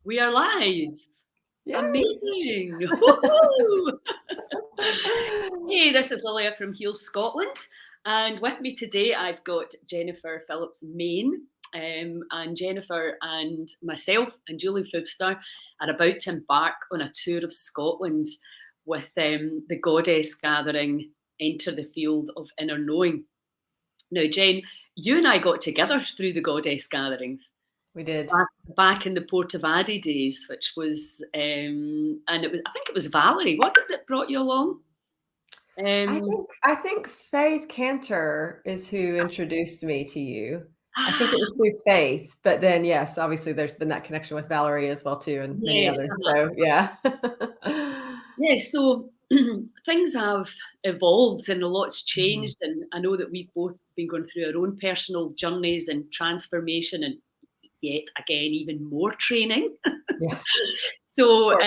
We are live. Yay. Amazing. Woohoo! Hey, this is Lilia from Heal Scotland. And with me today, I've got Jennifer Phillips Main. And Jennifer and myself and Julie Foobstar are about to embark on a tour of Scotland with the Goddess Gathering, Enter the Field of Inner Knowing. Now, Jen, you and I got together through the Goddess Gatherings. We did. Back in the Port of Addy days, which was, and it was, I think it was Valerie, was it, that brought you along? I think Faith Cantor is who introduced me to you. I think it was through Faith, but then yes, obviously there's been that connection with Valerie as well too, and many Yes, others. So yeah. yes. So things have evolved and a lot's Mhm. changed, and I know that we've both been going through our own personal journeys and transformation, and yet again even more training. Yeah, of So course.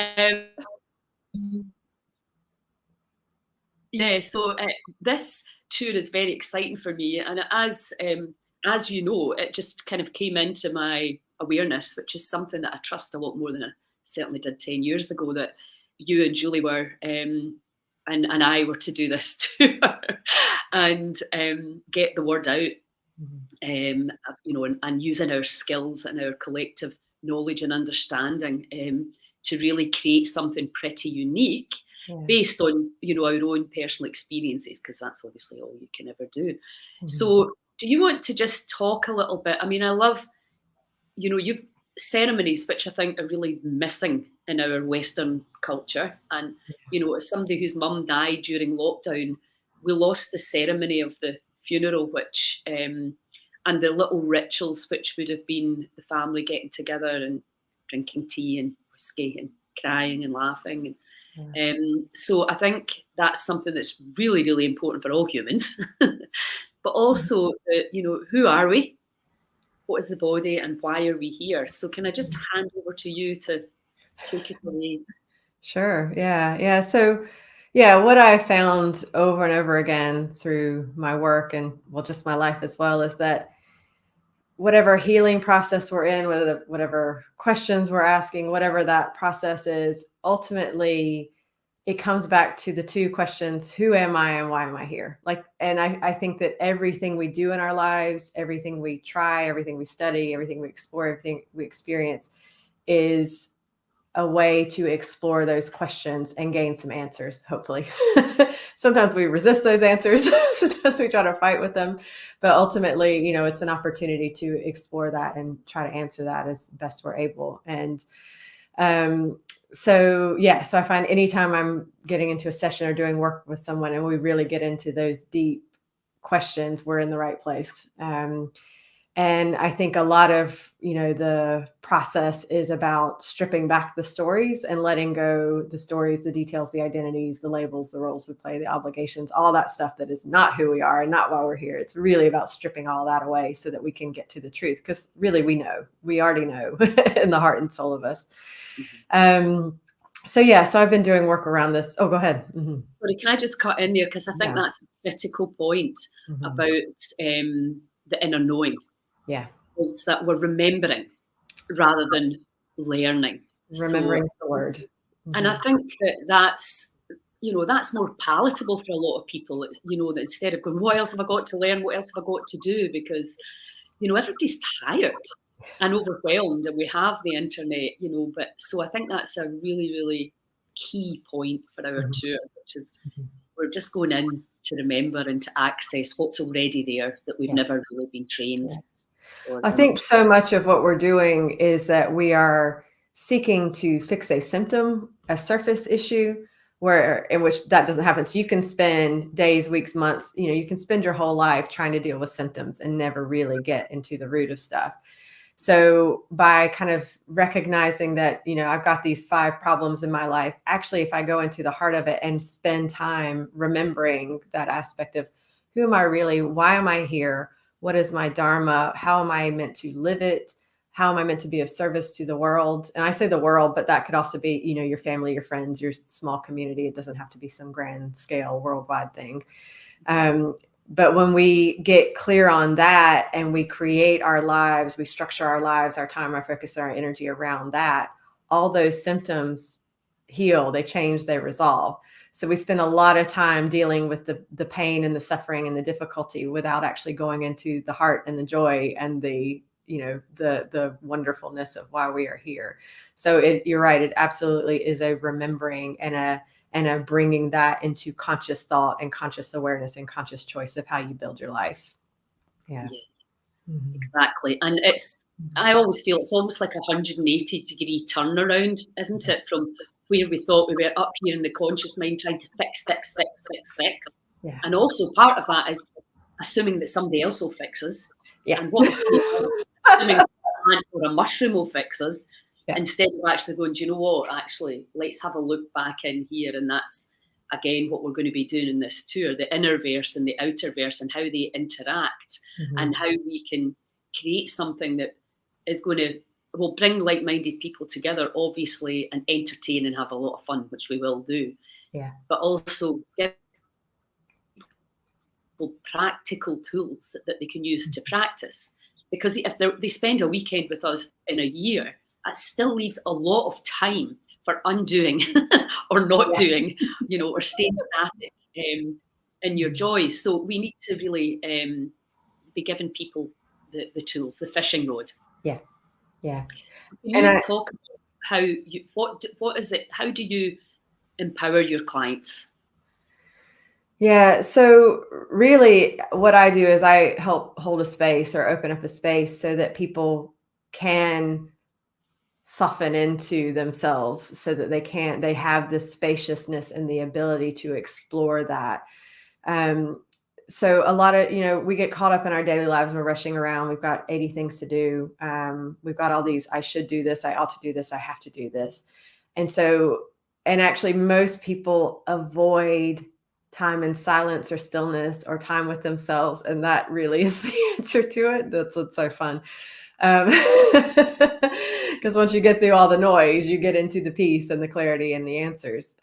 yeah, so this tour is very exciting for me, and as you know, it just kind of came into my awareness, which is something that I trust a lot more than I certainly did 10 years ago. That you and Julie were, and I were to do this tour and get the word out, Mhm. and using our skills and our collective knowledge and understanding to really create something pretty unique Yeah. based on our own personal experiences, because that's obviously all you can ever do. Mhm. So do you want to just talk a little bit? I mean, I love you've ceremonies which I think are really missing in our Western culture. And as somebody whose mum died during lockdown, we lost the ceremony of the funeral, which and the little rituals which would have been the family getting together and drinking tea and whiskey and crying and laughing. Yeah. So I think that's something that's really, really important for all humans. But also, who are we? What is the body, and why are we here? So can I just hand over to you to take it away? Sure. Yeah. Yeah. So, yeah, what I found over and over again through my work and well, just my life as well is that whatever healing process we're in, whatever questions we're asking, whatever that process is, ultimately it comes back to the two questions: who am I and why am I here? I think that everything we do in our lives, everything we try, everything we study, everything we explore, everything we experience is a way to explore those questions and gain some answers, hopefully. Sometimes we resist those answers. Sometimes we try to fight with them. But ultimately, it's an opportunity to explore that and try to answer that as best we're able. And so I find anytime I'm getting into a session or doing work with someone and we really get into those deep questions, we're in the right place. And I think a lot of, the process is about stripping back the stories and letting go the stories, the details, the identities, the labels, the roles we play, the obligations, all that stuff that is not who we are and not why we're here. It's really about stripping all that away so that we can get to the truth. Because really, we already know in the heart and soul of us. So I've been doing work around this. Oh, go ahead. Mm-hmm. Sorry, can I just cut in there, because I think that's a critical point about the inner knowing. Yeah. Is that we're remembering rather than learning. So, Remembering the word. and I think that's more palatable for a lot of people. That instead of going, what else have I got to learn? What else have I got to do? Because everybody's tired and overwhelmed, and we have the internet. But so I think that's a really, really key point for our tour, which is we're just going in to remember and to access what's already there that we've Yeah. never really been trained. I think so much of what we're doing is that we are seeking to fix a symptom, a surface issue, in which that doesn't happen. So you can spend days, weeks, months, you can spend your whole life trying to deal with symptoms and never really get into the root of stuff. So by kind of recognizing that, I've got these 5 problems in my life, actually, if I go into the heart of it and spend time remembering that aspect of who am I really, why am I here? What is my dharma? How am I meant to live it? How am I meant to be of service to the world? And I say the world, but that could also be, your family, your friends, your small community. It doesn't have to be some grand scale worldwide thing. But when we get clear on that and we create our lives, we structure our lives, our time, our focus, our energy around that, all those symptoms heal, they change, they resolve. So we spend a lot of time dealing with the pain and the suffering and the difficulty without actually going into the heart and the joy and the wonderfulness of why we are here. So you're right. It absolutely is a remembering and a bringing that into conscious thought and conscious awareness and conscious choice of how you build your life. Yeah. Mm-hmm. Exactly. And I always feel it's almost like 180-degree turnaround, isn't it? From where we thought we were up here in the conscious mind trying to fix. Yeah. And also part of that is assuming that somebody else will fix us. Yeah. And what assuming a plant or a mushroom will fix us, instead of actually going, do you know what, actually, let's have a look back in here. And that's, again, what we're going to be doing in this tour, the inner verse and the outer verse and how they interact, and how we can create something that is going to, will bring like-minded people together, obviously, and entertain and have a lot of fun, which we will do. Yeah. But also give people practical tools that they can use to practice. Because if they spend a weekend with us in a year, that still leaves a lot of time for undoing or not doing, or staying static in your joys. So we need to really be giving people the tools, the fishing rod. Yeah. Yeah. So can you talk about how what is it? How do you empower your clients? Yeah. So really what I do is I help hold a space or open up a space so that people can soften into themselves, so that they have the spaciousness and the ability to explore that. So a lot of, we get caught up in our daily lives. We're rushing around. We've got 80 things to do. We've got all these, I should do this. I ought to do this. I have to do this. And actually most people avoid time in silence or stillness or time with themselves. And that really is the answer to it. That's what's so fun. Because once you get through all the noise, you get into the peace and the clarity and the answers.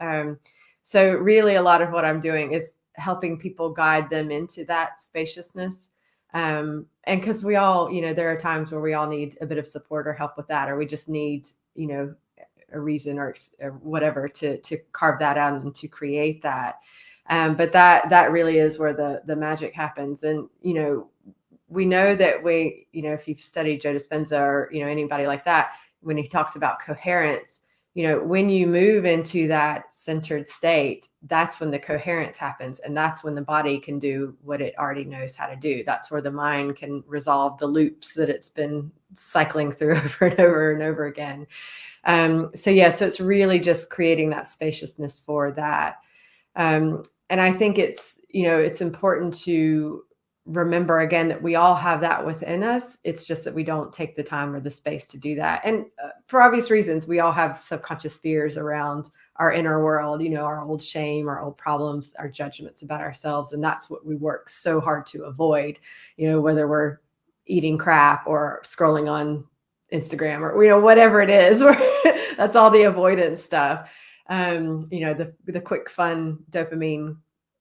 So really a lot of what I'm doing is helping people, guide them into that spaciousness. And because we all, there are times where we all need a bit of support or help with that, or we just need, a reason or whatever to carve that out and to create that. But that really is where the magic happens. And, we know that if you've studied Joe Dispenza or, anybody like that, when he talks about coherence, when you move into that centered state, that's when the coherence happens. And that's when the body can do what it already knows how to do. That's where the mind can resolve the loops that it's been cycling through over and over and over again. So it's really just creating that spaciousness for that. And I think it's important to remember again that we all have that within us. It's just that we don't take the time or the space to do that. And for obvious reasons, we all have subconscious fears around our inner world, our old shame, our old problems, our judgments about ourselves. And that's what we work so hard to avoid, whether we're eating crap or scrolling on Instagram or, whatever it is, that's all the avoidance stuff. The quick, fun dopamine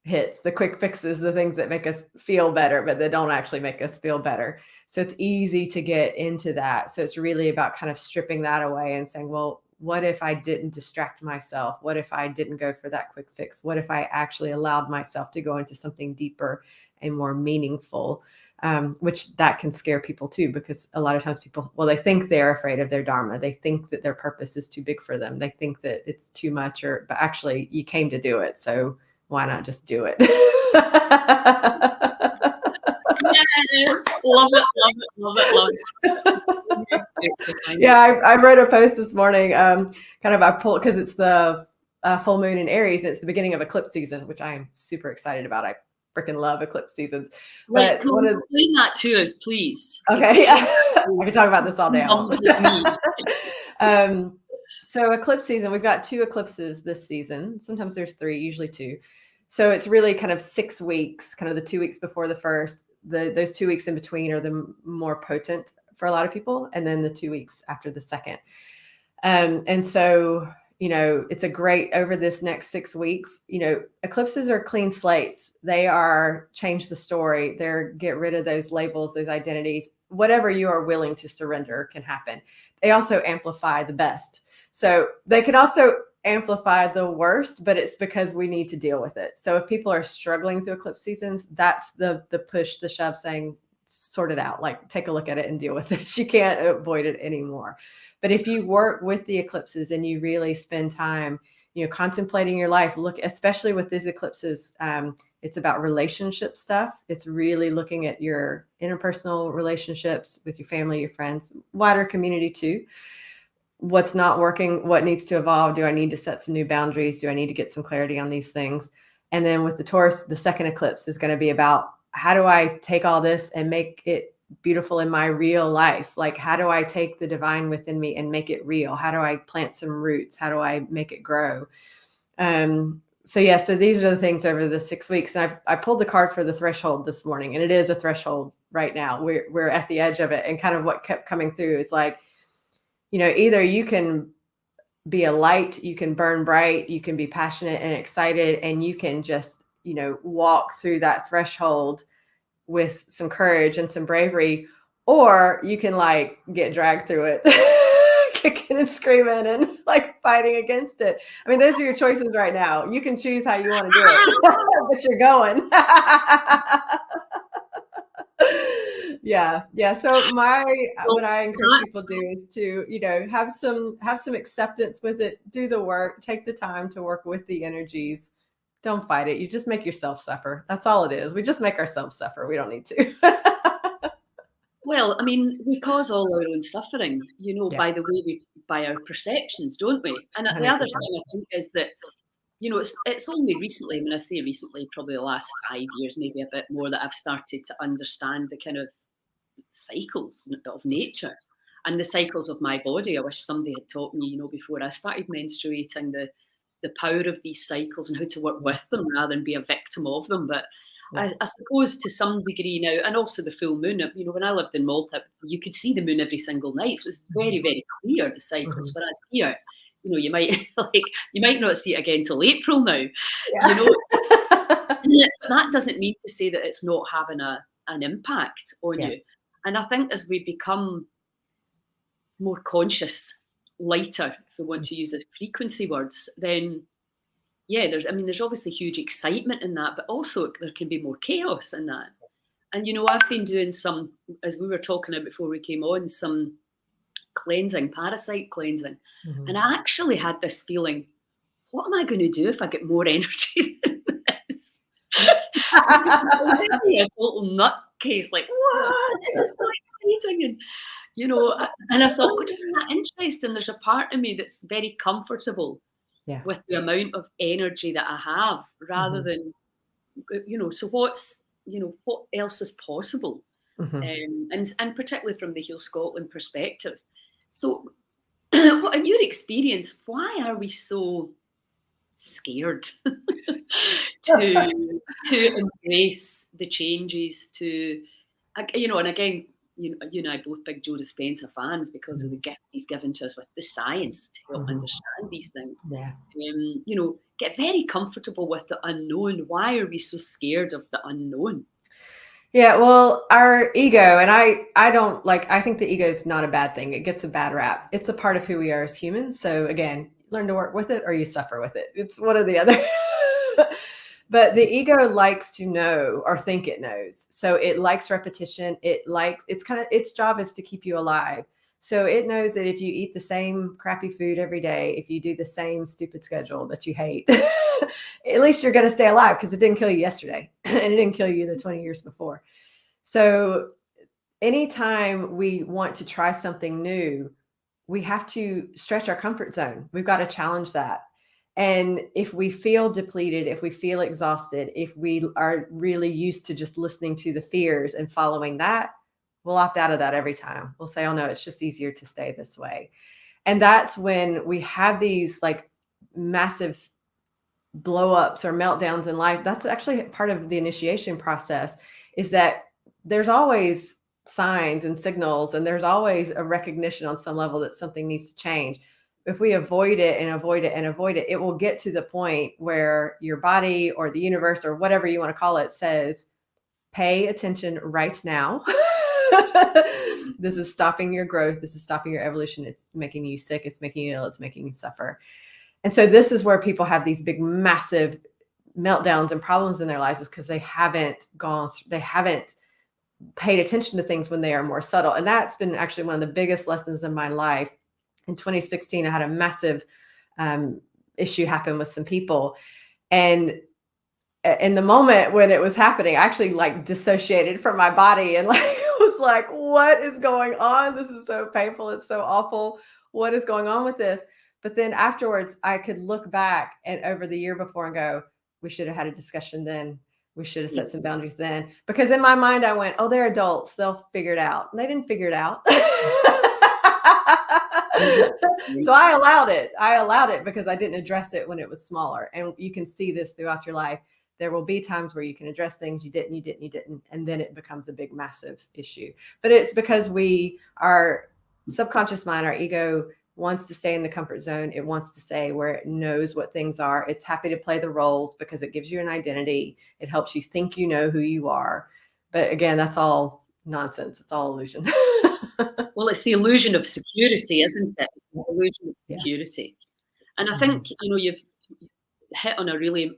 hits, the quick fixes, the things that make us feel better, but they don't actually make us feel better. So it's easy to get into that. So it's really about kind of stripping that away and saying, well, what if I didn't distract myself? What if I didn't go for that quick fix? What if I actually allowed myself to go into something deeper and more meaningful? Which that can scare people too, because a lot of times people, they think they're afraid of their dharma. They think that their purpose is too big for them. They think that it's too much, but actually you came to do it. So why not just do it? Yes, love it. Yeah, I wrote a post this morning. I pulled because it's the full moon in Aries. And it's the beginning of eclipse season, which I am super excited about. I freaking love eclipse seasons. But explain that to us, please. Okay, I can talk about this all day. So eclipse season, we've got 2 eclipses this season. Sometimes there's 3, usually 2. So it's really kind of 6 weeks, kind of the 2 weeks before the first. Those 2 weeks in between are the more potent for a lot of people, and then the 2 weeks after the second. And so, it's a great, over this next 6 weeks, eclipses are clean slates. They are change the story. They're get rid of those labels, those identities. Whatever you are willing to surrender can happen. They also amplify the best. So they can also amplify the worst, but it's because we need to deal with it. So if people are struggling through eclipse seasons, that's the push, the shove, saying sort it out, like take a look at it and deal with it. You can't avoid it anymore. But if you work with the eclipses and you really spend time, contemplating your life, look, especially with these eclipses, it's about relationship stuff. It's really looking at your interpersonal relationships with your family, your friends, wider community too. What's not working, what needs to evolve? Do I need to set some new boundaries? Do I need to get some clarity on these things? And then with the Taurus, the second eclipse is going to be about, how do I take all this and make it beautiful in my real life? Like, how do I take the divine within me and make it real? How do I plant some roots? How do I make it grow? So these are the things over the 6 weeks. And I pulled the card for the threshold this morning, and it is a threshold right now. We're at the edge of it. And kind of what kept coming through is like, either you can be a light, you can burn bright, you can be passionate and excited, and you can just, walk through that threshold with some courage and some bravery, or you can like get dragged through it, kicking and screaming and like fighting against it. I mean, those are your choices right now. You can choose how you want to do it, but you're going. Yeah. So what I encourage people to do is to, have some acceptance with it, do the work, take the time to work with the energies. Don't fight it. You just make yourself suffer. That's all it is. We just make ourselves suffer. We don't need to. Well, I mean, we cause all our own suffering, by the way by our perceptions, don't we? And 100%. The other thing I think is that, it's only recently, when I say recently, probably the last 5 years, maybe a bit more, that I've started to understand the kind of cycles of nature and the cycles of my body. I wish somebody had taught me, before I started menstruating, the power of these cycles and how to work with them rather than be a victim of them. But I suppose to some degree now, and also the full moon, when I lived in Malta, you could see the moon every single night. So it was very, very clear, the cycles. Mm-hmm. Whereas here, you might not see it again till April now. Yeah. That doesn't mean to say that it's not having an impact on you. And I think as we become more conscious, lighter, if we want to use the frequency words, then there's obviously huge excitement in that, but also there can be more chaos in that. And I've been doing some, as we were talking about before we came on, some cleansing, parasite cleansing. Mm-hmm. And I actually had this feeling, what am I going to do if I get more energy than this? A total nutcase, like, what? This is so exciting. And and I thought, isn't that interesting? There's a part of me that's very comfortable with the amount of energy that I have, rather than, so what else is possible? Mm-hmm. And particularly from the Heal Scotland perspective. So in your experience, why are we so scared to embrace the changes, and again, you and I both big Joe Dispenza fans because of the gift he's given to us with the science to help understand these things. Get very comfortable with the unknown. Why are we so scared of the unknown? Yeah, well, our ego, and I think the ego is not a bad thing. It gets a bad rap. It's a part of who we are as humans. So again, learn to work with it or you suffer with it. It's one or the other. But the ego likes to know or think it knows. So it likes repetition. Its job is to keep you alive. So it knows that if you eat the same crappy food every day, if you do the same stupid schedule that you hate, at least you're going to stay alive because it didn't kill you yesterday and it didn't kill you the 20 years before. So anytime we want to try something new, we have to stretch our comfort zone. We've got to challenge that. And if we feel depleted, if we feel exhausted, if we are really used to just listening to the fears and following that, we'll opt out of that every time. We'll say, oh no, it's just easier to stay this way. And that's when we have these like massive blow-ups or meltdowns in life. That's actually part of the initiation process, is that there's always signs and signals, and there's always a recognition on some level that something needs to change. If we avoid it and avoid it and avoid it, it will get to the point where your body or the universe or whatever you want to call it says, pay attention right now. This is stopping your growth. This is stopping your evolution. It's making you sick. It's making you ill. It's making you suffer. And so this is where people have these big, massive meltdowns and problems in their lives, is because they haven't paid attention to things when they are more subtle. And that's been actually one of the biggest lessons in my life. In 2016, I had a massive issue happen with some people. And in the moment when it was happening, I actually like dissociated from my body and like was like, what is going on? This is so painful. It's so awful. What is going on with this? But then afterwards, I could look back and over the year before and go, we should have had a discussion then. We should have set some boundaries then. Because in my mind, I went, oh, they're adults. They'll figure it out. And they didn't figure it out. So I allowed it because I didn't address it when it was smaller. And you can see this throughout your life. There will be times where you can address things you didn't, and then it becomes a big, massive issue. But it's because our subconscious mind, our ego wants to stay in the comfort zone. It wants to stay where it knows what things are. It's happy to play the roles because it gives you an identity. It helps you think you know who you are. But again, that's all nonsense. It's all illusion. Well, it's the illusion of security, isn't it? The illusion of security. Yeah. And I think, you've hit on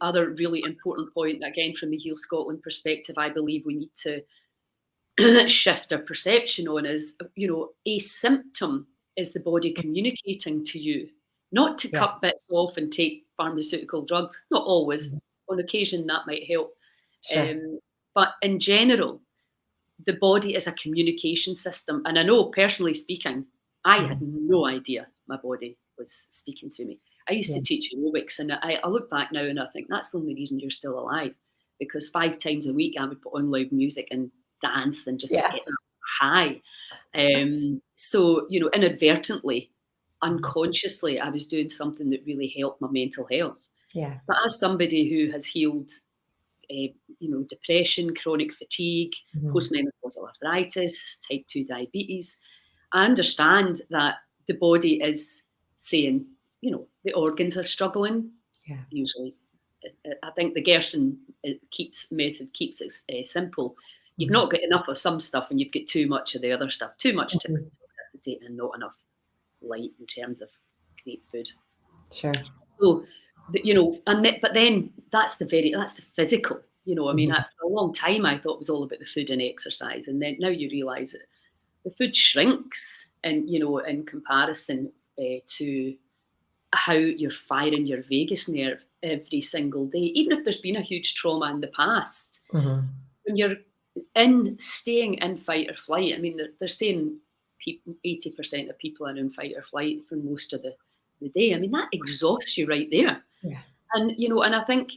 other really important point. Again, from the Heal Scotland perspective, I believe we need to shift our perception on is, a symptom is the body communicating to you, not to cut bits off and take pharmaceutical drugs. Not always. On occasion, that might help. Sure. But in general, the body is a communication system. And I know, personally speaking, I had no idea my body was speaking to me. I used to teach aerobics, and I look back now and I think that's the only reason you're still alive, because 5 times a week I would put on loud music and dance and just get high. So, inadvertently, unconsciously, I was doing something that really helped my mental health. Yeah. But as somebody who has healed, depression, chronic fatigue, postmenopausal arthritis, type 2 diabetes, I understand that the body is saying, the organs are struggling. Yeah. Usually, I think the Gerson method keeps it simple. You've not got enough of some stuff, and you've got too much of the other stuff. Too much toxicity and not enough light in terms of great food. Sure. So, but then that's the physical. I mean, for a long time I thought it was all about the food and exercise, and then now you realise that the food shrinks, and in comparison to how you're firing your vagus nerve every single day, even if there's been a huge trauma in the past. When you're staying in fight or flight, I mean, they're saying 80% of people are in fight or flight for most of the day. I mean, that exhausts you right there. Yeah. And, and I think,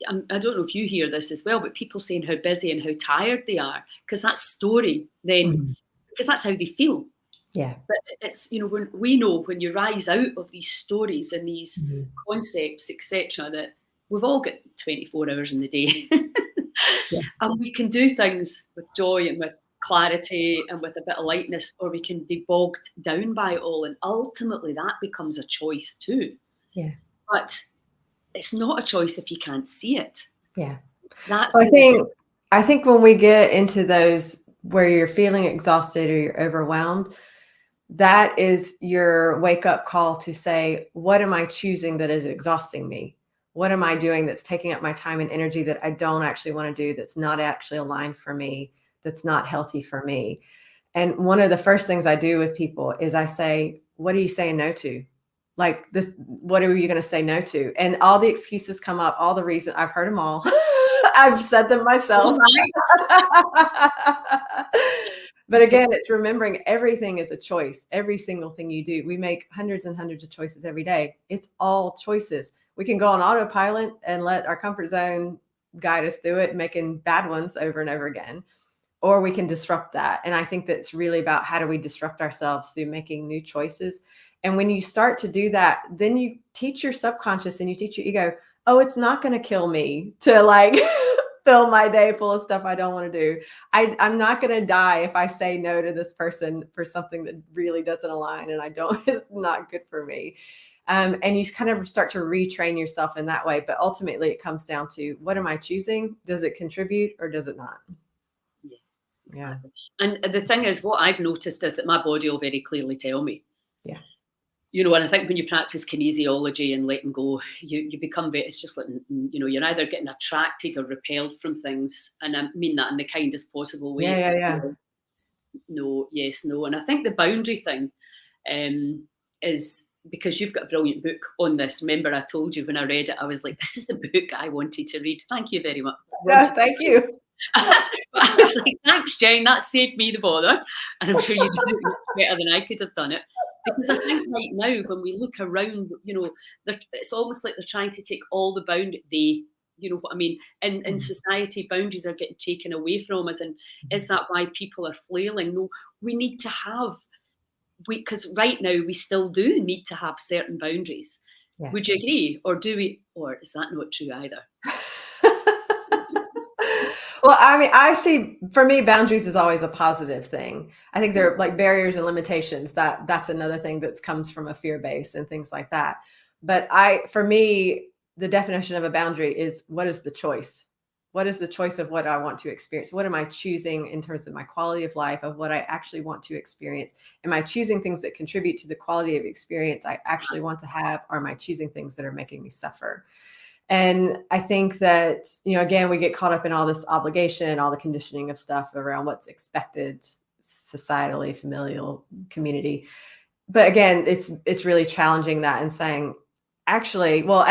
I don't know if you hear this as well, but people saying how busy and how tired they are, because that story then, because that's how they feel. Yeah. But it's, when we know when you rise out of these stories and these concepts, etc., that we've all got 24 hours in the day. And we can do things with joy and with clarity and with a bit of lightness, or we can be bogged down by it all. And ultimately that becomes a choice too. Yeah. But it's not a choice if you can't see it. Yeah. That's I think when we get into those where you're feeling exhausted or you're overwhelmed, that is your wake up call to say, what am I choosing that is exhausting me? What am I doing that's taking up my time and energy that I don't actually want to do, that's not actually aligned for me, that's not healthy for me? And one of the first things I do with people is I say, what are you saying no to? Like this, what are you going to say no to? And all the excuses come up, all the reasons. I've heard them all. I've said them myself. But again, it's remembering everything is a choice. Every single thing you do, we make hundreds and hundreds of choices every day. It's all choices. We can go on autopilot and let our comfort zone guide us through it, making bad ones over and over again, or we can disrupt that. And I think that's really about how do we disrupt ourselves through making new choices. And when you start to do that, then you teach your subconscious and you teach your ego, oh, it's not going to kill me to like fill my day full of stuff I don't want to do. I'm not going to die if I say no to this person for something that really doesn't align and it's not good for me. And you kind of start to retrain yourself in that way. But ultimately it comes down to, what am I choosing? Does it contribute or does it not? Exactly. And the thing is, what I've noticed is that my body will very clearly tell me. Yeah. And I think when you practice kinesiology and letting go, you become it's just like, you're either getting attracted or repelled from things. And I mean that in the kindest possible way. Yeah. No, yes, no. And I think the boundary thing is because you've got a brilliant book on this. Remember, I told you when I read it, I was like, this is the book I wanted to read. Thank you very much. No, thank you. I was like, thanks, Jane. That saved me the bother. And I'm sure you did it better than I could have done it. Because I think right now, when we look around, it's almost like they're trying to take all the you know what I mean? In society, boundaries are getting taken away from us. And is that why people are flailing? No, we need to have, because right now we still do need to have certain boundaries. Yeah. Would you agree? Or do we, or is that not true either? Well, I mean, I see, for me, boundaries is always a positive thing. I think they're like barriers and limitations. That's another thing that comes from a fear base and things like that. But for me, the definition of a boundary is, what is the choice? What is the choice of what I want to experience? What am I choosing in terms of my quality of life, of what I actually want to experience? Am I choosing things that contribute to the quality of experience I actually want to have, or am I choosing things that are making me suffer? And I think that, again, we get caught up in all this obligation, all the conditioning of stuff around what's expected societally, familial, community. But again, it's really challenging that and saying, actually, well,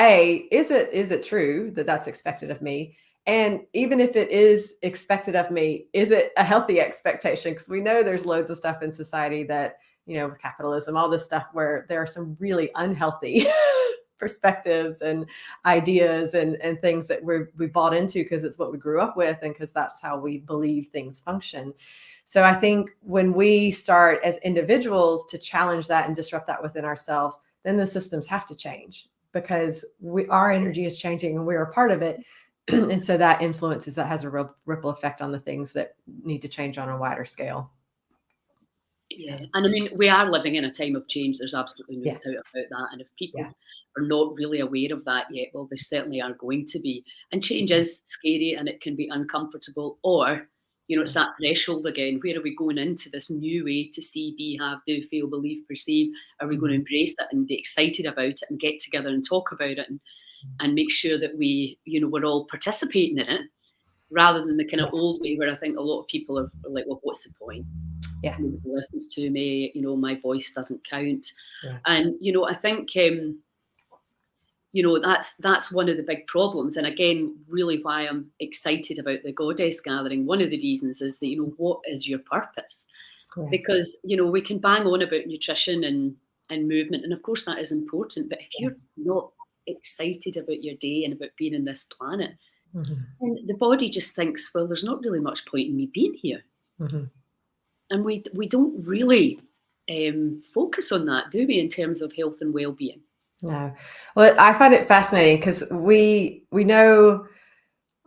is it true that that's expected of me? And even if it is expected of me, is it a healthy expectation? Because we know there's loads of stuff in society that, with capitalism, all this stuff where there are some really unhealthy perspectives and ideas and things that we bought into because it's what we grew up with and because that's how we believe things function. So I think when we start as individuals to challenge that and disrupt that within ourselves, then the systems have to change because our energy is changing and we're a part of it. And so that has a real ripple effect on the things that need to change on a wider scale. Yeah. And I mean, we are living in a time of change. There's absolutely no doubt about that. And if people are not really aware of that yet, well, they certainly are going to be. And change is scary and it can be uncomfortable. Or, it's that threshold again. Where are we going into this new way to see, be, have, do, feel, believe, perceive? Are we going to embrace it and be excited about it and get together and talk about it and make sure that we, we're all participating in it, rather than the kind of old way where I think a lot of people are like, well, what's the point? Yeah. Nobody listens to me, my voice doesn't count. Yeah. And, I think, that's one of the big problems. And again, really why I'm excited about the Goddess Gathering. One of the reasons is that, what is your purpose? Yeah. Because, we can bang on about nutrition and movement. And of course that is important. But if you're not excited about your day and about being on this planet, then the body just thinks, well, there's not really much point in me being here. And we don't really focus on that, do we, in terms of health and well-being? No. Well, I find it fascinating because we know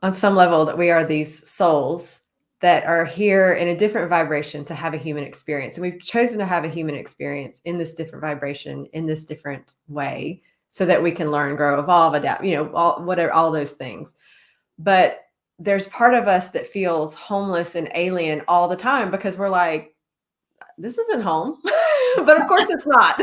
on some level that we are these souls that are here in a different vibration to have a human experience. And we've chosen to have a human experience in this different vibration, in this different way, so that we can learn, grow, evolve, adapt, all those things. But there's part of us that feels homeless and alien all the time because we're like, this isn't home. But of course it's not.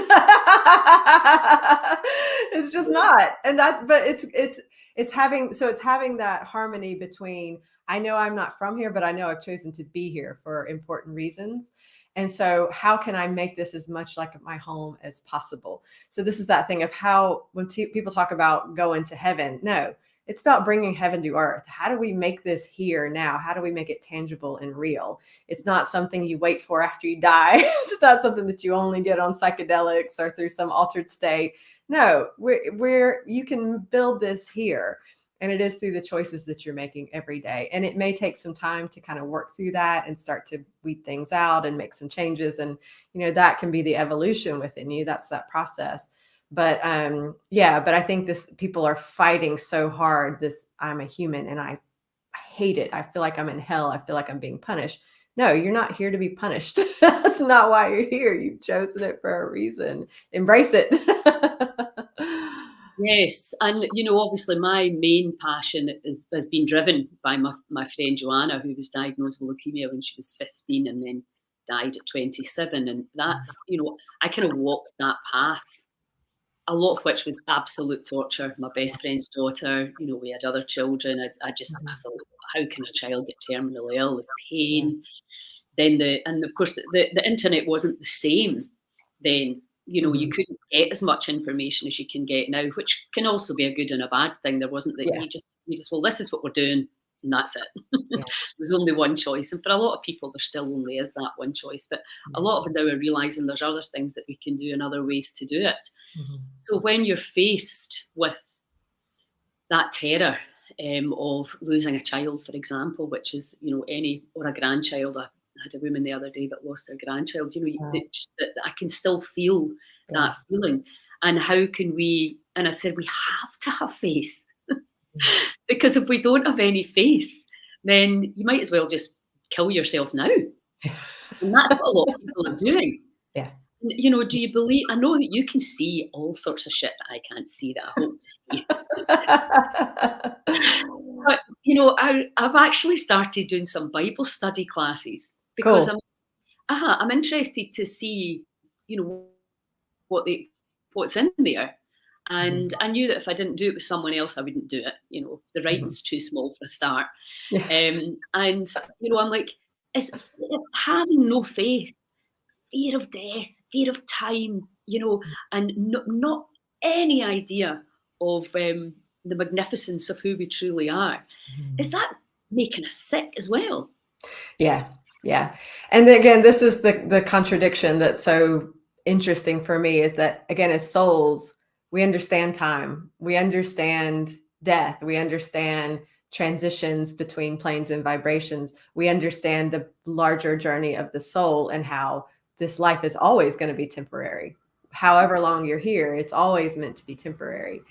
It's just not. And but it's having that harmony between, I know I'm not from here, but I know I've chosen to be here for important reasons. And so how can I make this as much like my home as possible? So this is that thing of how, when people talk about going to heaven, no, it's about bringing heaven to earth. How do we make this here now? How do we make it tangible and real? It's not something you wait for after you die. It's not something that you only get on psychedelics or through some altered state. No, you can build this here. And it is through the choices that you're making every day. And it may take some time to kind of work through that and start to weed things out and make some changes. And, that can be the evolution within you. That's that process. But but I think people are fighting so hard. I'm a human and I hate it. I feel like I'm in hell. I feel like I'm being punished. No, you're not here to be punished. That's not why you're here. You've chosen it for a reason. Embrace it. Yes, and obviously my main passion has been driven by my friend Joanna, who was diagnosed with leukemia when she was 15 and then died at 27. And that's, I kind of walked that path, a lot of which was absolute torture. My best friend's daughter, we had other children. I thought, how can a child get terminally ill? The pain. Then and of course the internet wasn't the same then. You couldn't get as much information as you can get now, which can also be a good and a bad thing. There wasn't that you just well, this is what we're doing and that's it. There's only one choice, and for a lot of people there still only is that one choice, but a lot of it now we're realizing there's other things that we can do and other ways to do it. So when you're faced with that terror of losing a child, for example, which is or a grandchild. I had a woman the other day that lost her grandchild. I can still feel that feeling. And how can we? And I said we have to have faith, because if we don't have any faith, then you might as well just kill yourself now. And that's what a lot of people are doing. Yeah. Do you believe? I know that you can see all sorts of shit that I can't see, that I hope to see. But I've actually started doing some Bible study classes because I'm interested to see, what's in there. And I knew that if I didn't do it with someone else, I wouldn't do it. The writing's too small for a start. And I'm like, it's having no faith, fear of death, fear of time, and not any idea of the magnificence of who we truly are. Is that making us sick as well? Yeah. And again, this is the contradiction that's so interesting for me, is that, again, as souls, we understand time, we understand death, we understand transitions between planes and vibrations, we understand the larger journey of the soul and how this life is always going to be temporary. However long you're here, it's always meant to be temporary.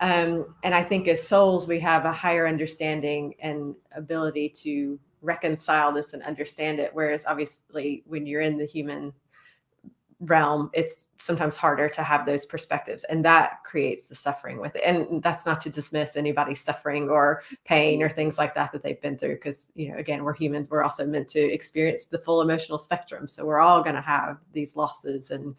And I think as souls, we have a higher understanding and ability to reconcile this and understand it. Whereas obviously when you're in the human realm, it's sometimes harder to have those perspectives, and that creates the suffering with it. And that's not to dismiss anybody's suffering or pain or things like that they've been through, because again, we're humans, we're also meant to experience the full emotional spectrum, so we're all going to have these losses and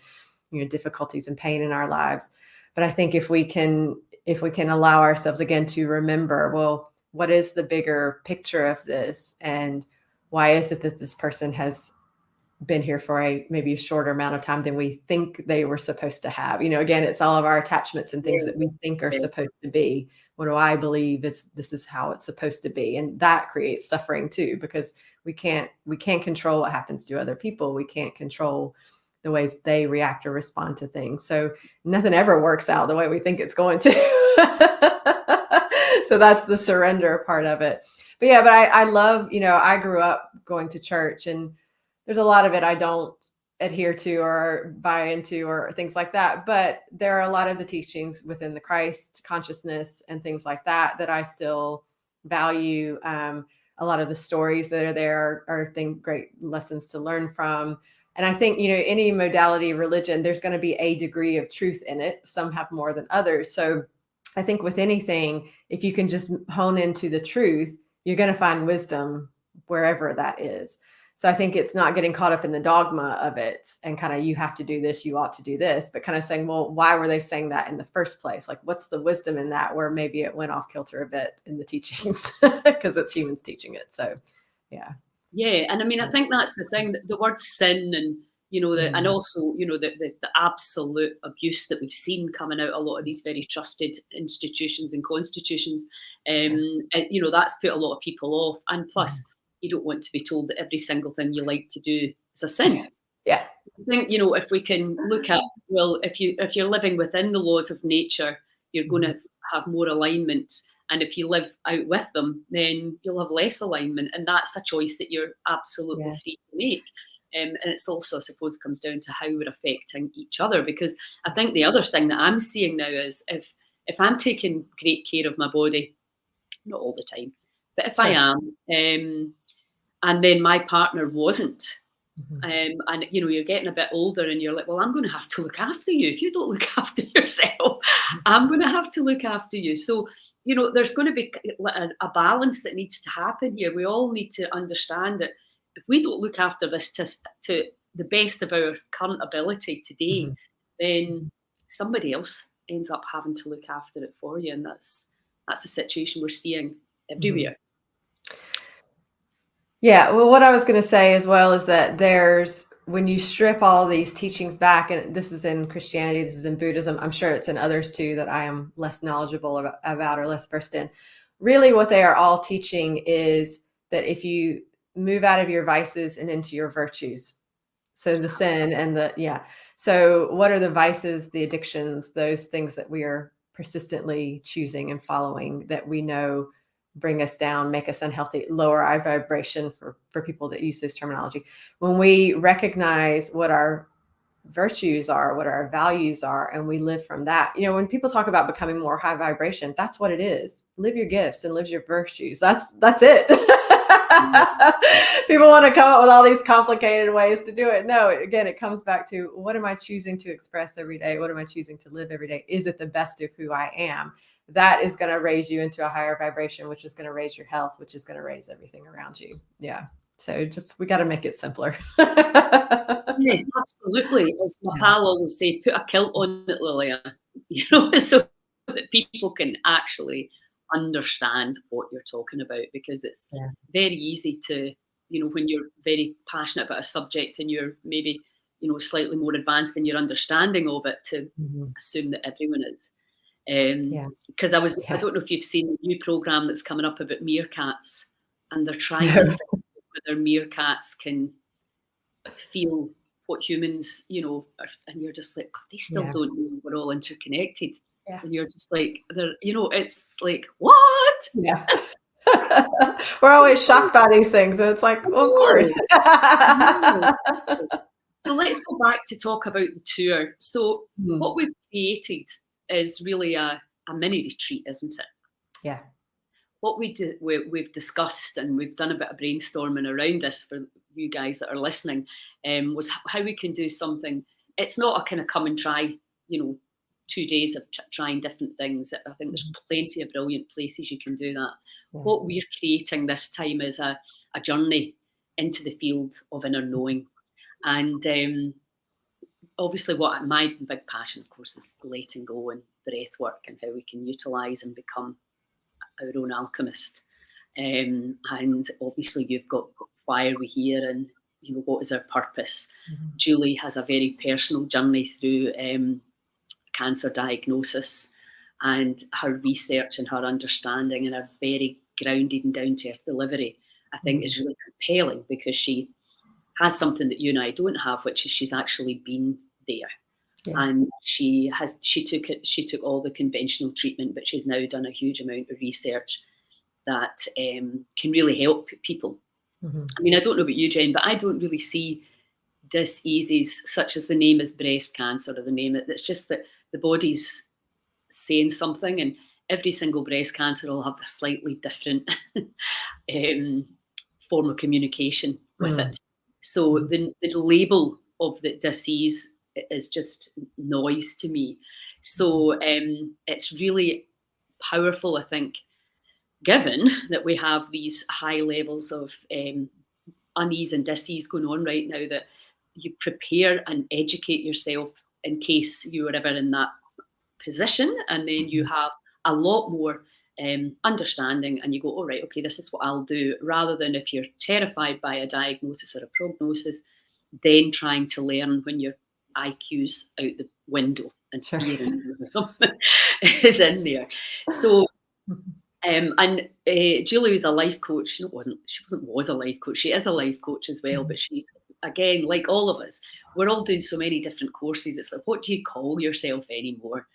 difficulties and pain in our lives. But I think if we can allow ourselves again to remember, well, what is the bigger picture of this, and why is it that this person has been here for maybe a shorter amount of time than we think they were supposed to have? Again, it's all of our attachments and things that we think are supposed to be. What do I believe this is how it's supposed to be? And that creates suffering too, because we can't control what happens to other people. We can't control the ways they react or respond to things. So nothing ever works out the way we think it's going to. So that's the surrender part of it. But I love, I grew up going to church, and there's a lot of it I don't adhere to or buy into or things like that. But there are a lot of the teachings within the Christ consciousness and things like that I still value. A lot of the stories that are there are great lessons to learn from. And I think, any modality, religion, there's going to be a degree of truth in it. Some have more than others. So I think with anything, if you can just hone into the truth, you're going to find wisdom wherever that is. So I think it's not getting caught up in the dogma of it and kind of, you have to do this, you ought to do this, but kind of saying, well, why were they saying that in the first place? Like, what's the wisdom in that, where maybe it went off kilter a bit in the teachings because it's humans teaching it. So, yeah. Yeah. And I mean, I think that's the thing, that the word sin and, and also, the absolute abuse that we've seen coming out of a lot of these very trusted institutions and constitutions, that's put a lot of people off. And plus, you don't want to be told that every single thing you like to do is a sin. Yeah. I think, if we can look at, well, if you're living within the laws of nature, you're going to have more alignment. And if you live out with them, then you'll have less alignment. And that's a choice that you're absolutely free to make. And it's also, I suppose, comes down to how we're affecting each other. Because I think the other thing that I'm seeing now is if I'm taking great care of my body, not all the time, but if I am, and then my partner wasn't, And you're getting a bit older and you're like, well, I'm going to have to look after you. If you don't look after yourself, I'm going to have to look after you. So, there's going to be a balance that needs to happen here. We all need to understand that if we don't look after this to the best of our current ability today, then somebody else ends up having to look after it for you. And that's a situation we're seeing everywhere. Yeah, well, what I was going to say as well is that when you strip all these teachings back, and this is in Christianity, this is in Buddhism, I'm sure it's in others too that I am less knowledgeable about or less versed in. Really what they are all teaching is that if you move out of your vices and into your virtues, so the sin and so what are the vices, the addictions, those things that we are persistently choosing and following that we know bring us down, make us unhealthy, lower our vibration for people that use this terminology. When we recognize what our virtues are, what our values are, and we live from that. When people talk about becoming more high vibration, that's what it is. Live your gifts and live your virtues. That's it. People want to come up with all these complicated ways to do it. No, again, it comes back to, what am I choosing to express every day? What am I choosing to live every day? Is it the best of who I am? That is going to raise you into a higher vibration, which is going to raise your health, which is going to raise everything around you. Yeah. So we got to make it simpler. Yeah, absolutely. As my pal always say, put a kilt on it, Lilia, so that people can actually understand what you're talking about, because it's very easy to, when you're very passionate about a subject and you're maybe, slightly more advanced in your understanding of it, to assume that everyone is. Because I don't know if you've seen the new program that's coming up about meerkats, and they're trying to figure out whether meerkats can feel what humans, and you're just like, they still don't know we're all interconnected. And you're just like, it's like, what? Yeah. We're always shocked by these things. And it's like, well, of course. So let's go back to talk about the tour. So what we've created is really a mini retreat, isn't it? Yeah. What we've discussed, and we've done a bit of brainstorming around this for you guys that are listening, was how we can do something. It's not a kind of come and try, 2 days of trying different things. I think there's plenty of brilliant places you can do that. Yeah. What we're creating this time is a journey into the field of inner knowing. And obviously my big passion, of course, is letting go and breath work, and how we can utilise and become our own alchemist. And obviously you've got why are we here, and what is our purpose. Julie has a very personal journey through cancer diagnosis, and her research and her understanding and her very grounded and down to earth delivery, I think is really compelling, because she has something that you and I don't have, which is she's actually been there. Yeah. And she took all the conventional treatment, but she's now done a huge amount of research that can really help people. I mean, I don't know about you, Jen, but I don't really see diseases such as the name is breast cancer, or the name it's just that the body's saying something, and every single breast cancer will have a slightly different form of communication with it. So the label of the disease is just noise to me. So it's really powerful, I think, given that we have these high levels of unease and dis-ease going on right now, that you prepare and educate yourself in case you are ever in that position, and then you have a lot more understanding, and you go, all right, okay, this is what I'll do, rather than if you're terrified by a diagnosis or a prognosis, then trying to learn when your IQ's out the window and fear is in there. So and Julie was a life coach. She was a life coach. She is a life coach as well, but she's, again, like all of us, we're all doing so many different courses. It's like, what do you call yourself anymore?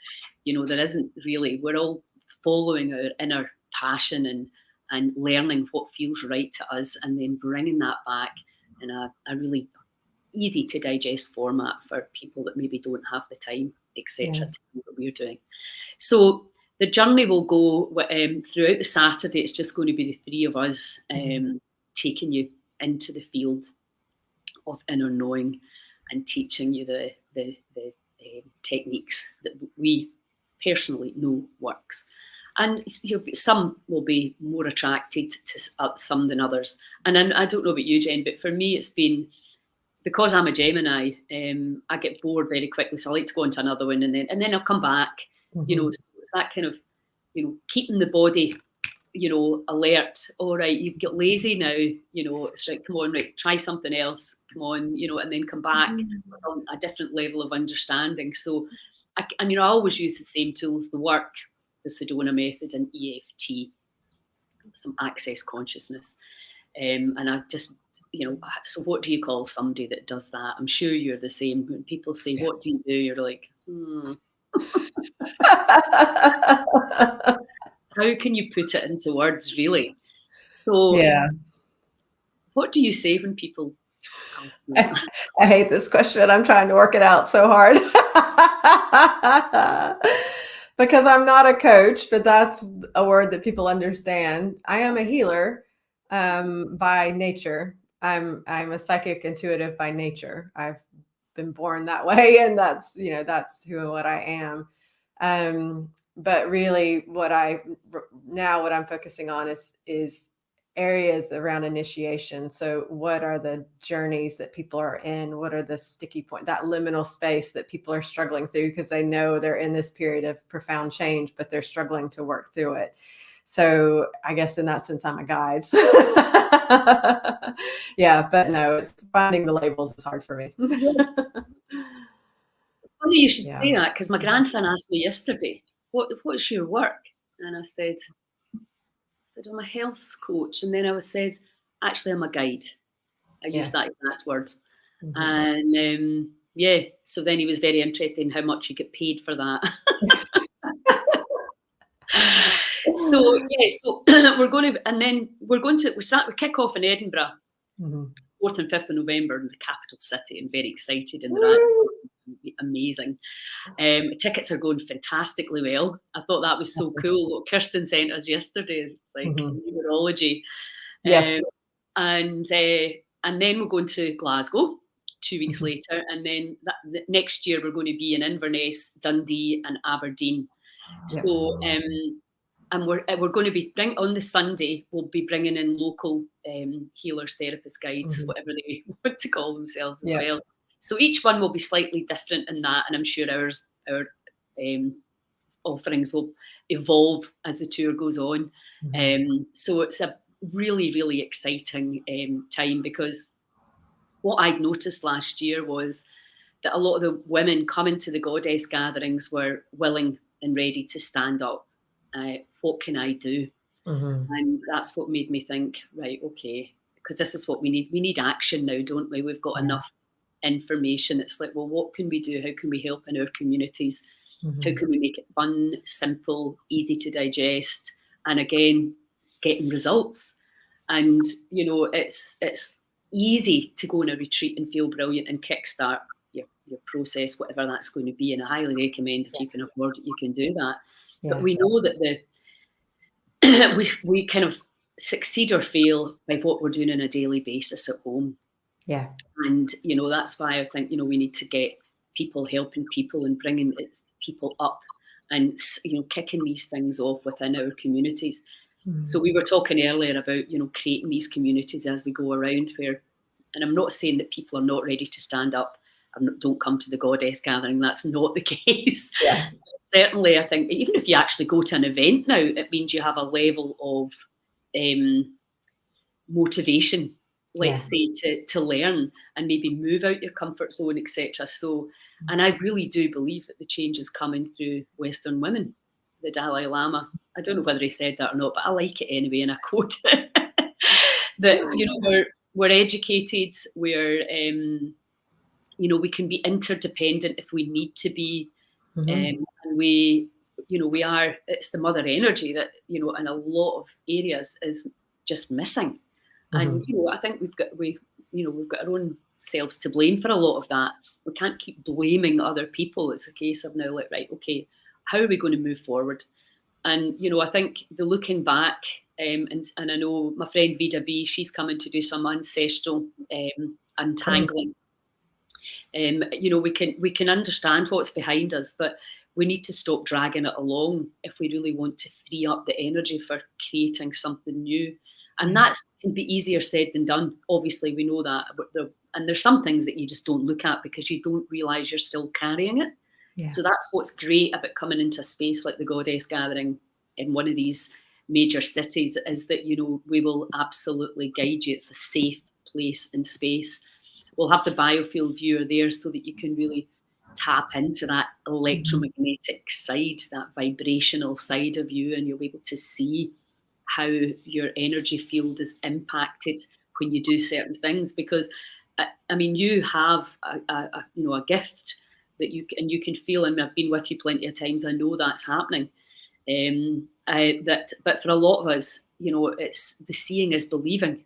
There isn't really. We're all following our inner passion and learning what feels right to us, and then bringing that back in a really easy to digest format for people that maybe don't have the time, etc. to do what we're doing. So the journey will go throughout the Saturday. It's just going to be the three of us taking you into the field of inner knowing and teaching you the techniques that we personally know works. And some will be more attracted to some than others. And I don't know about you, Jen, but for me, it's been, because I'm a Gemini, I get bored very quickly, so I like to go into another one, and then I'll come back. So it's that kind of, keeping the body, alert. All right, you've got lazy now. It's right. Come on, right. Try something else. Come on, and then come back with a different level of understanding. So, I always use the same tools: the work, the Sedona method, and EFT, some access consciousness. And I just, so what do you call somebody that does that? I'm sure you're the same. When people say, "What do you do?" You're like, how can you put it into words, really? So, yeah. What do you say when people ask you that? I hate this question. I'm trying to work it out so hard. Because I'm not a coach, but that's a word that people understand. I am a healer by nature. I'm a psychic intuitive by nature. I've been born that way, and that's what I am. But really, what I'm focusing on is areas around initiation. So what are the journeys that people are in? What are the sticky point, that liminal space that people are struggling through because they know they're in this period of profound change, but they're struggling to work through it. So I guess in that sense, I'm a guide. Yeah, but no, it's finding the labels is hard for me. Funny you should say that, because my grandson asked me yesterday, what's your work? And I said, I'm a health coach. And then I said, actually, I'm a guide. I used that exact word. And so then he was very interested in how much you get paid for that. So we kick off in Edinburgh, 4th and 5th of November in the capital city. I'm very excited, and that's amazing. Tickets are going fantastically well. I thought that was so cool what Kirsten sent us yesterday, like numerology. Yes. And then we're going to Glasgow 2 weeks later, and then next year we're going to be in Inverness, Dundee, and Aberdeen. So and we're going to be on the Sunday. We'll be bringing in local healers, therapists, guides, whatever they want to call themselves as well. So each one will be slightly different in that, and I'm sure our offerings will evolve as the tour goes on. So it's a really, really exciting time, because what I'd noticed last year was that a lot of the women coming to the goddess gatherings were willing and ready to stand up. What can I do? And that's what made me think, right, okay, because this is what we need. We need action now, don't we? We've got enough information. It's like, well, what can we do? How can we help in our communities? How can we make it fun, simple, easy to digest, and again, getting results? And it's easy to go on a retreat and feel brilliant and kickstart your process, whatever that's going to be. And I highly recommend, if you can afford it, you can do that. But we know that we kind of succeed or fail by what we're doing on a daily basis at home. And that's why I think we need to get people helping people and bringing people up, and kicking these things off within our communities. So we were talking earlier about creating these communities as we go around, where, and I'm not saying that people are not ready to stand up and don't come to the goddess gathering. That's not the case. Certainly, I think even if you actually go to an event now, it means you have a level of motivation, let's say, to learn and maybe move out your comfort zone, etc. So, and I really do believe that the change is coming through Western women. The Dalai Lama, I don't know whether he said that or not, but I like it anyway, and I quote it. That we're educated, we're we can be interdependent if we need to be, and we are. It's the mother energy that in a lot of areas is just missing. And I think we've got our own selves to blame for a lot of that. We can't keep blaming other people. It's a case of now, like, right, okay, how are we going to move forward? And I think the looking back, and I know my friend Vida B, she's coming to do some ancestral untangling. We can understand what's behind us, but we need to stop dragging it along if we really want to free up the energy for creating something new. And that can be easier said than done. Obviously, we know that. And there's some things that you just don't look at because you don't realize you're still carrying it. Yeah. So that's what's great about coming into a space like the Goddess Gathering in one of these major cities, is that, we will absolutely guide you. It's a safe place and space. We'll have the biofield viewer there so that you can really tap into that electromagnetic side, that vibrational side of you, and you'll be able to see how your energy field is impacted when you do certain things. Because, you have a gift that you can feel, and I've been with you plenty of times. I know that's happening. But for a lot of us, it's the seeing is believing,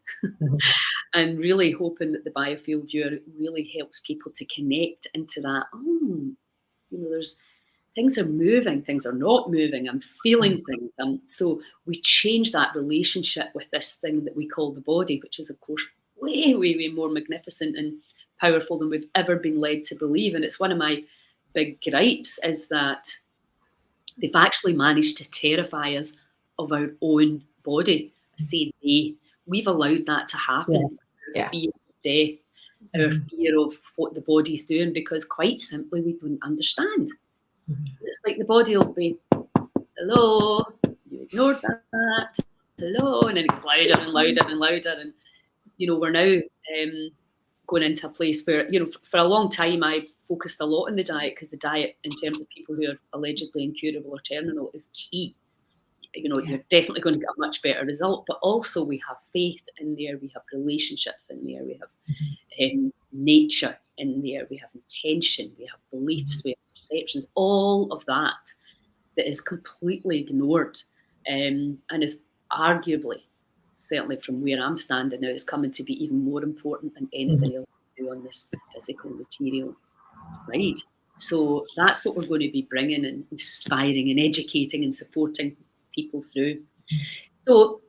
and really hoping that the biofield viewer really helps people to connect into that. There's things are moving, things are not moving. I'm feeling things, so we change that relationship with this thing that we call the body, which is of course way, way, way more magnificent and powerful than we've ever been led to believe. And it's one of my big gripes is that they've actually managed to terrify us of our own body. I say we've allowed that to happen. Our fear of death, our fear of what the body's doing, because quite simply we don't understand. It's like the body will be, hello, you ignored that, hello, and then it gets louder and louder and louder. And, we're now going into a place where, for a long time I focused a lot on the diet, because the diet in terms of people who are allegedly incurable or terminal is key. You're definitely going to get a much better result, but also we have faith in there, we have relationships in there, we have nature in there, we have intention, we have beliefs, we have perceptions, all of that is completely ignored, and is arguably, certainly from where I'm standing now, is coming to be even more important than anything else we do on this physical material side. So that's what we're going to be bringing and inspiring and educating and supporting people through. So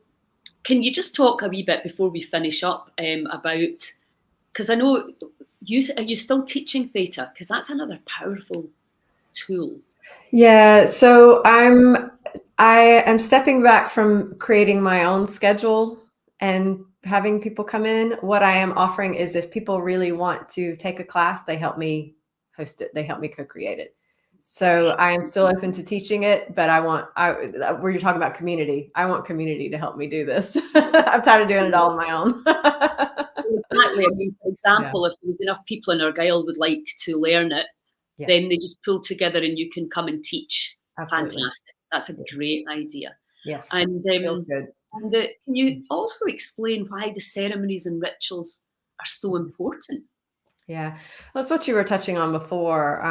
can you just talk a wee bit before we finish up about, because I know are you still teaching theta? Because that's another powerful tool. Yeah, so I am stepping back from creating my own schedule and having people come in. What I am offering is, if people really want to take a class, they help me host it. They help me co-create it. So I am still open to teaching it, but where you're talking about community, I want community to help me do this. I'm tired of doing it all on my own. Exactly. For example, if there was enough people in Argyll would like to learn it, then they just pull together and you can come and teach. Absolutely. Fantastic. That's a great idea. Yes. And feels good. And can you also explain why the ceremonies and rituals are so important? Yeah, well, that's what you were touching on before.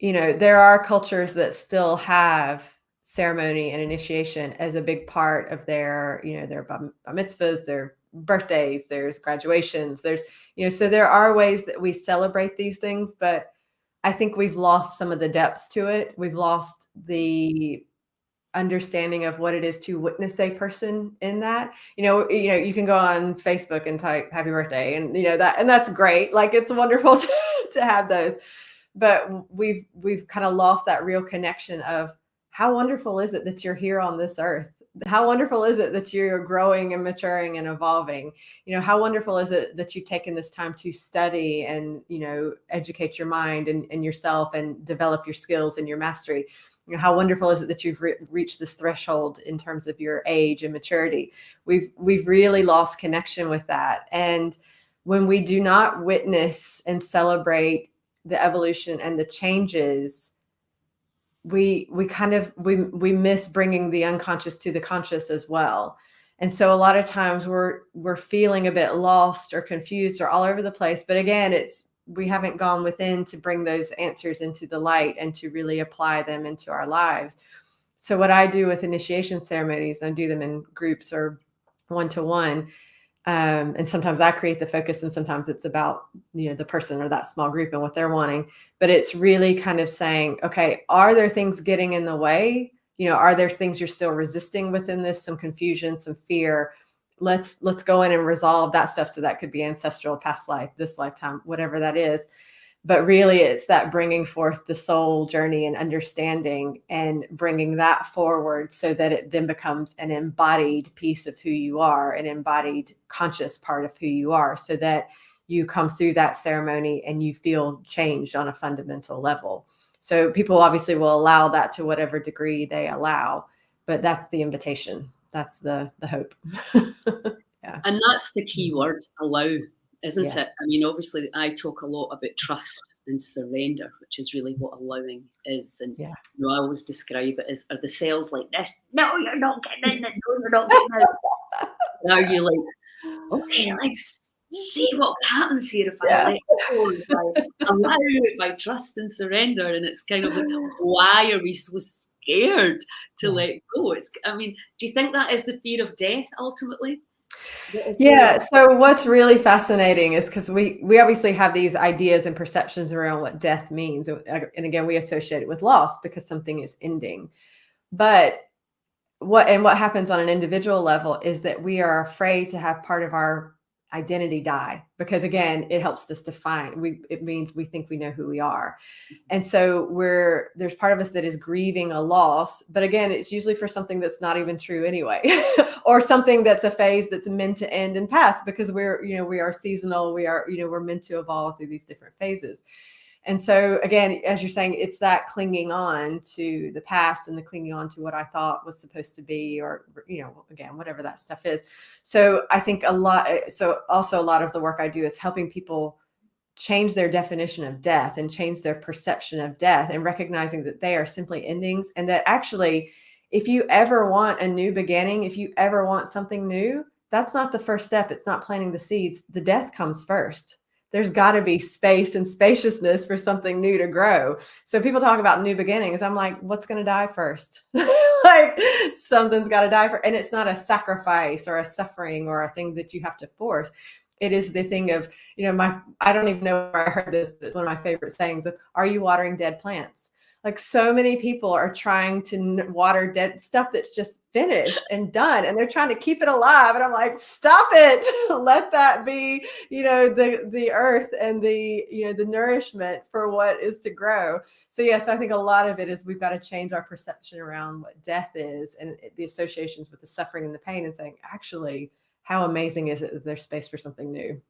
There are cultures that still have ceremony and initiation as a big part of their, their bar mitzvahs, their birthdays, there's graduations, there's, so there are ways that we celebrate these things, but I think we've lost some of the depth to it. We've lost the understanding of what it is to witness a person in that. You can go on Facebook and type happy birthday, and and that's great. Like, it's wonderful to have those, but we've kind of lost that real connection of how wonderful is it that you're here on this earth? How wonderful is it that you're growing and maturing and evolving? How wonderful is it that you've taken this time to study and, educate your mind and yourself and develop your skills and your mastery? How wonderful is it that you've reached this threshold in terms of your age and maturity? We've really lost connection with that. And when we do not witness and celebrate the evolution and the changes, we miss bringing the unconscious to the conscious as well. And so a lot of times we're feeling a bit lost or confused or all over the place. But again, we haven't gone within to bring those answers into the light and to really apply them into our lives. So what I do with initiation ceremonies, I do them in groups or one-to-one. And sometimes I create the focus, and sometimes it's about, the person or that small group and what they're wanting. But it's really kind of saying, okay, are there things getting in the way? Are there things you're still resisting within this? Some confusion, some fear. let's go in and resolve that stuff. So that could be ancestral, past life, this lifetime, whatever that is. But really, it's that bringing forth the soul journey and understanding and bringing that forward so that it then becomes an embodied piece of who you are, an embodied conscious part of who you are, so that you come through that ceremony and you feel changed on a fundamental level. So people obviously will allow that to whatever degree they allow, but that's the invitation. That's the hope. Yeah. And that's the key word, allow, isn't it? I mean, obviously, I talk a lot about trust and surrender, which is really what allowing is. And you know, I always describe it as, are the cells like this? No, you're not getting in. No, you're not getting out. Now you're like, okay, let's see what happens here if I let go, if I allow, if I trust and surrender. And it's kind of like, why are we so scared to let go? It's, I mean, do you think that is the fear of death ultimately? Yeah. So what's really fascinating is because we obviously have these ideas and perceptions around what death means. And again, we associate it with loss because something is ending. But what happens on an individual level is that we are afraid to have part of our identity die, because again, it helps us define. It means we think we know who we are. And so there's part of us that is grieving a loss, but again, it's usually for something that's not even true anyway, or something that's a phase that's meant to end and pass, because we are seasonal. We're meant to evolve through these different phases. And so again, as you're saying, it's that clinging on to the past and the clinging on to what I thought was supposed to be, or, again, whatever that stuff is. So I think also a lot of the work I do is helping people change their definition of death and change their perception of death, and recognizing that they are simply endings. And that actually, if you ever want a new beginning, if you ever want something new, that's not the first step. It's not planting the seeds. The death comes first. There's got to be space and spaciousness for something new to grow. So people talk about new beginnings. I'm like, what's going to die first? Like, something's got to die first. And it's not a sacrifice or a suffering or a thing that you have to force. It is the thing of, I don't even know where I heard this, but it's one of my favorite sayings of, are you watering dead plants? Like, so many people are trying to water dead stuff that's just finished and done, and they're trying to keep it alive. And I'm like, stop it. Let that be, the earth and the nourishment for what is to grow. So yes, I think a lot of it is we've got to change our perception around what death is and the associations with the suffering and the pain, and saying, actually, how amazing is it that there's space for something new?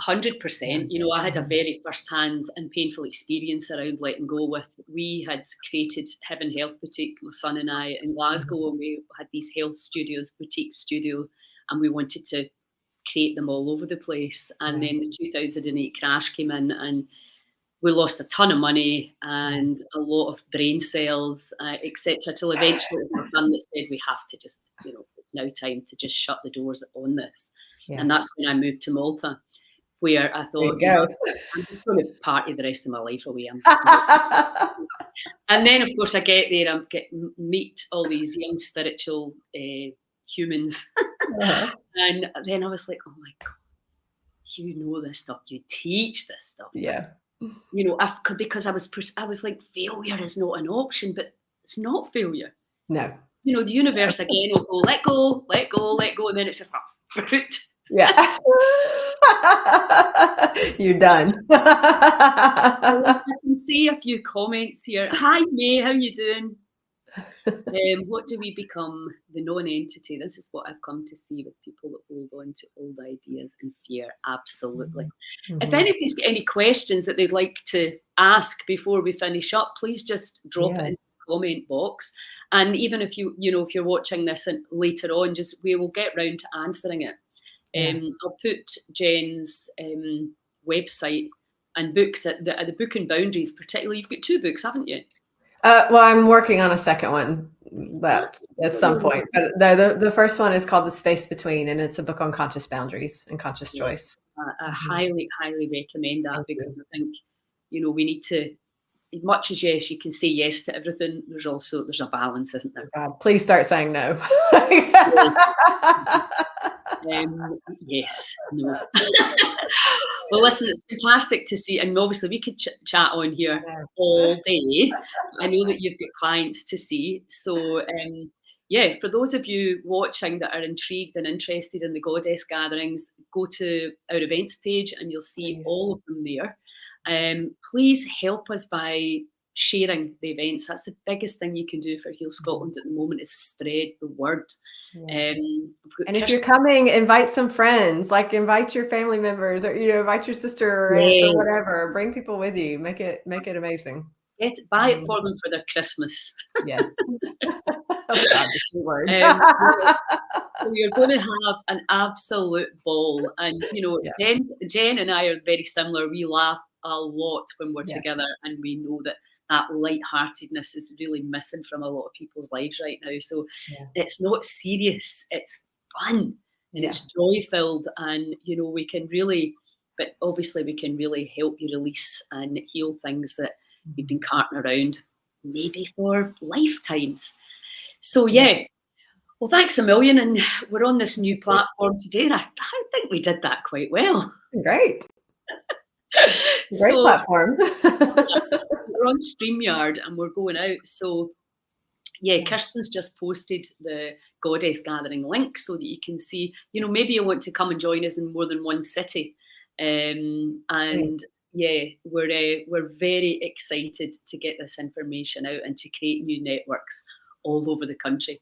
100%. I had a very first-hand and painful experience around letting go. We had created Heaven Health Boutique, my son and I, in Glasgow, and we had these health studios, boutique studio, and we wanted to create them all over the place. And then the 2008 crash came in, and we lost a ton of money and a lot of brain cells, etc. Till eventually it was my son that said, we have to just, it's now time to just shut the doors on this. And that's when I moved to Malta, where I thought, I'm just going to party the rest of my life away. And then, of course, I get there, meet all these young spiritual humans. And then I was like, oh my God, you know this stuff, you teach this stuff. Yeah. Because I was like, failure is not an option, but it's not failure. No. The universe again will go, let go, let go, let go. And then it's just like, yeah. You're done. I can see a few comments here. Hi, May, how you doing? What do we become? The non-entity. This is what I've come to see with people that hold on to old ideas and fear. Absolutely. Mm-hmm. If anybody's got any questions that they'd like to ask before we finish up, please just drop it in the comment box. And even if if you're watching this and later on, we will get round to answering it. I'll put Jen's website and books at the Book and Boundaries. Particularly, you've got 2 books, haven't you? Well, I'm working on a second one at some point. But the first one is called The Space Between, and it's a book on conscious boundaries and conscious choice. I highly, highly recommend that, because I think, we need to, as much as yes, you can say yes to everything, there's a balance, isn't there? God, please start saying no. Yes, no. Well, listen, it's fantastic to see, and obviously we could chat on here all day. I know that you've got clients to see, so yeah, for those of you watching that are intrigued and interested in the Goddess gatherings, go to our events page and you'll see all of them there. Please help us by sharing the events. That's the biggest thing you can do for Heal Scotland at the moment, is spread the word. Yes. And if you're coming, invite some friends, like invite your family members, or invite your sister or aunts or whatever. Bring people with you. Make it amazing. Buy it for them for their Christmas. Yes. Oh God, the key word. So you're going to have an absolute ball, and Jen and I are very similar. We laugh a lot when we're together, and we know that lightheartedness is really missing from a lot of people's lives right now. So it's not serious; it's fun and it's joy filled, and we can really, but obviously we can really help you release and heal things that you've been carting around maybe for lifetimes. So well, thanks a million, and we're on this new platform today, and I think we did that quite well. Great. Great platform. We're on StreamYard and we're going out. So Kirsten's just posted the Goddess Gathering link so that you can see, maybe you want to come and join us in more than one city. And we're very excited to get this information out and to create new networks all over the country.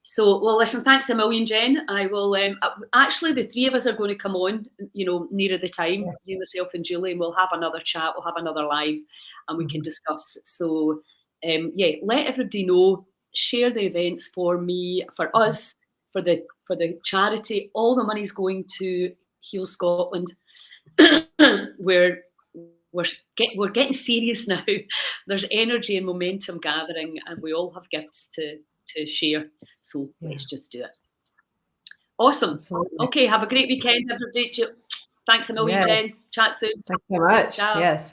So, well, listen, thanks a million, Jen. I will, actually, the three of us are going to come on, nearer the time, you, myself and Julie, and we'll have another chat, we'll have another live, and we can discuss. So, let everybody know, share the events for me, for us, for the charity. All the money's going to Heal Scotland. We're getting serious now. There's energy and momentum gathering, and we all have gifts to share. So let's just do it. Awesome. Absolutely. Okay, have a great weekend, everybody. Thanks a million, Jen. Chat soon. Thanks so much. Ciao. Yes.